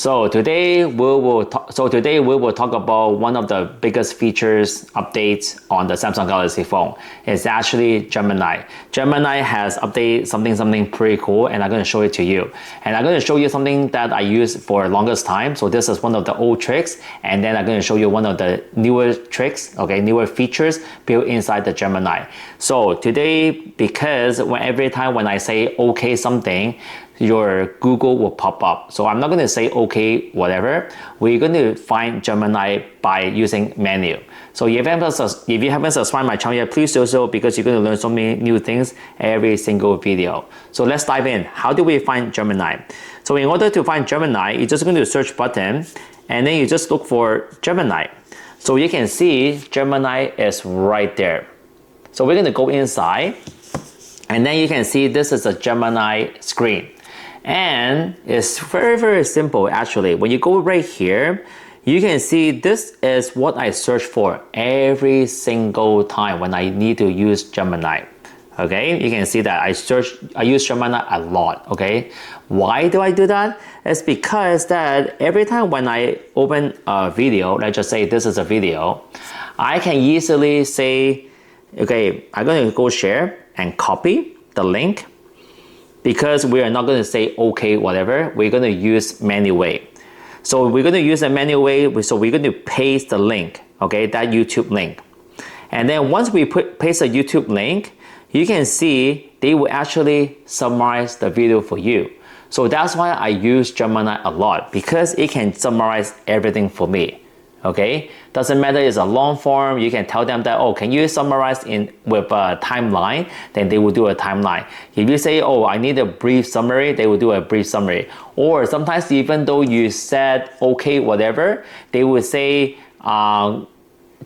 Today we will talk about one of the biggest features updates on the Samsung Galaxy phone. It's actually Gemini. Gemini has updated something pretty cool, and I'm going to show it to you. And I'm going to show you something that I used for the longest time. So this is one of the old tricks, and then I'm going to show you one of the newer tricks, okay, newer features built inside the Gemini. So today, because every time when I say okay something, your Google will pop up. So I'm not going to say okay whatever. We're going to find Gemini by using menu. So if you haven't subscribed my channel yet, please do so, because you're going to learn so many new things every single video. So let's dive in. How do we find Gemini? So in order to find Gemini, you're just going to search button, and then you just look for Gemini. So you can see Gemini is right there. So we're going to go inside, and then you can see this is a Gemini screen. And it's very simple actually. When you go right here, you can see this is what I search for every single time when I need to use Gemini. Okay, you can see that I use Gemini a lot. Okay, why do I do that? It's because that every time when I open a video, let's just say this is a video, I can easily say, okay, I'm going to go share and copy the link. Because we are not going to say okay whatever, we're going to use menu way. So we're going to use a menu way, so we're going to paste the link, okay, that YouTube link. And then once we paste a YouTube link, you can see they will actually summarize the video for you. So that's why I use Gemini a lot, because it can summarize everything for me. Okay, doesn't matter it's a long form, you can tell them that, oh, can you summarize with a timeline? Then they will do a timeline. If you say, oh, I need a brief summary, they will do a brief summary. Or sometimes even though you said okay whatever, they will say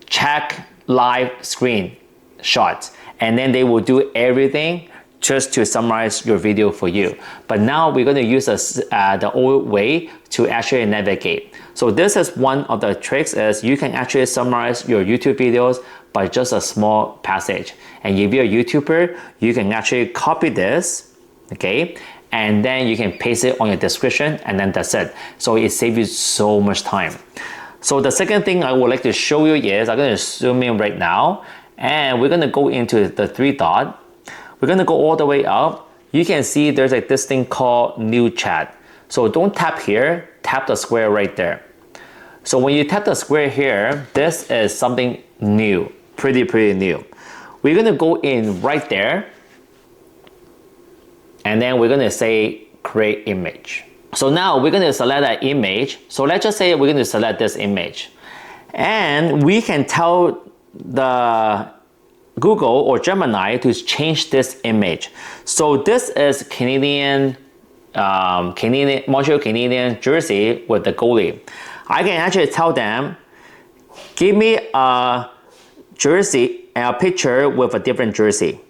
check live screen shot, and then they will do everything just to summarize your video for you. But now we're going to use the old way to actually navigate. So this is one of the tricks, is you can actually summarize your YouTube videos by just a small passage. And if you're a YouTuber, you can actually copy this, okay, and then you can paste it on your description, and then that's it. So it saves you so much time. So the second thing I would like to show you is, I'm going to zoom in right now, and we're going to go into the three dot. We're going to go all the way up. You can see there's this thing called new chat. So don't tap here, tap the square right there. So when you tap the square here, this is something new, pretty new. We're going to go in right there, and then we're going to say create image. So now we're going to select that image. So let's just say we're going to select this image, and we can tell the Google or Gemini to change this image. So this is Montreal Canadian jersey with the goalie. I can actually tell them, give me a jersey and a picture with a different jersey.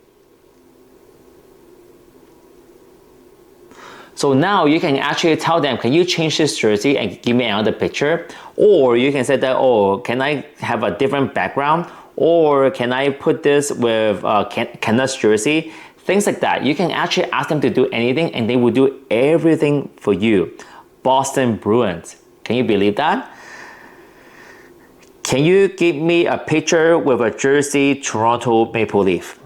So now you can actually tell them, can you change this jersey and give me another picture? Or you can say that, oh, can I have a different background? Or can I put this with Canucks jersey? Things like that. You can actually ask them to do anything, and they will do everything for you. Boston Bruins. Can you believe that? Can you give me a picture with a jersey Toronto Maple Leaf?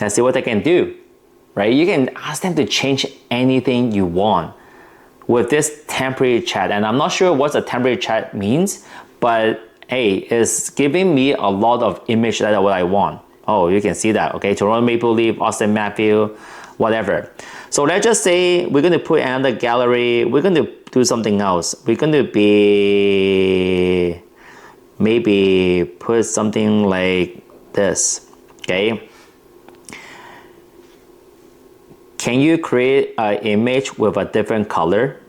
Let's see what they can do. Right? You can ask them to change anything you want with this temporary chat. And I'm not sure what a temporary chat means, but hey, it's giving me a lot of image that what I want. Oh, you can see that, okay? Toronto Maple Leaf, Austin Matthews, whatever. So let's just say we're going to put another gallery. We're going to do something else. We're going to maybe put something like this, okay? Can you create an image with a different color?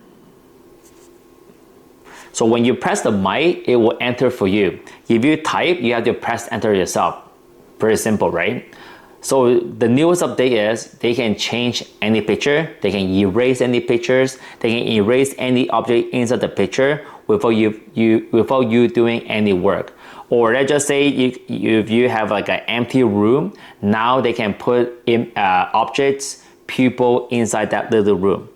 So when you press the mic, it will enter for you. If you type, you have to press enter yourself. Very simple, right? So the newest update is they can change any picture, they can erase any pictures, they can erase any object inside the picture without you doing any work. Or let's just say if you have like an empty room, now they can put in objects, people inside that little room.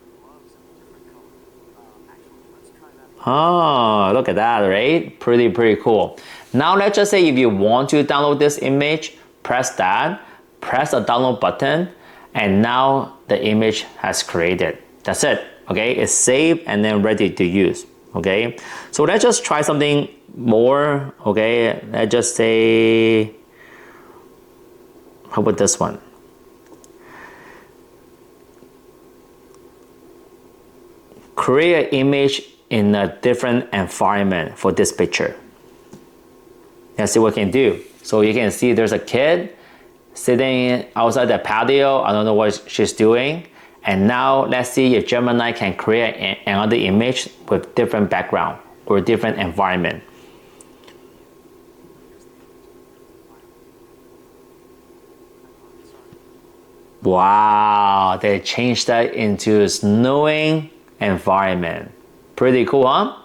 Oh, look at that, right? Pretty cool. Now let's just say if you want to download this image, press that, press the download button, and now the image has created. That's it, okay? It's saved and then ready to use, okay? So let's just try something more, okay? Let's just say, how about this one? Create an image in a different environment for this picture. Let's see what we can do. So you can see there's a kid sitting outside the patio. I don't know what she's doing. And now let's see if Gemini can create another image with different background or different environment. Wow, they changed that into snowing environment. Pretty cool, huh?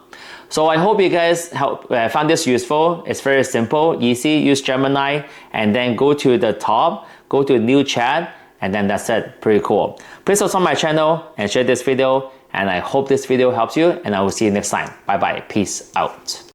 So I hope you guys found this useful. It's very simple, easy. Use Gemini and then go to the top, go to new chat, and then that's it. Pretty cool. Please subscribe my channel and share this video. And I hope this video helps you, and I will see you next time. Bye bye. Peace out.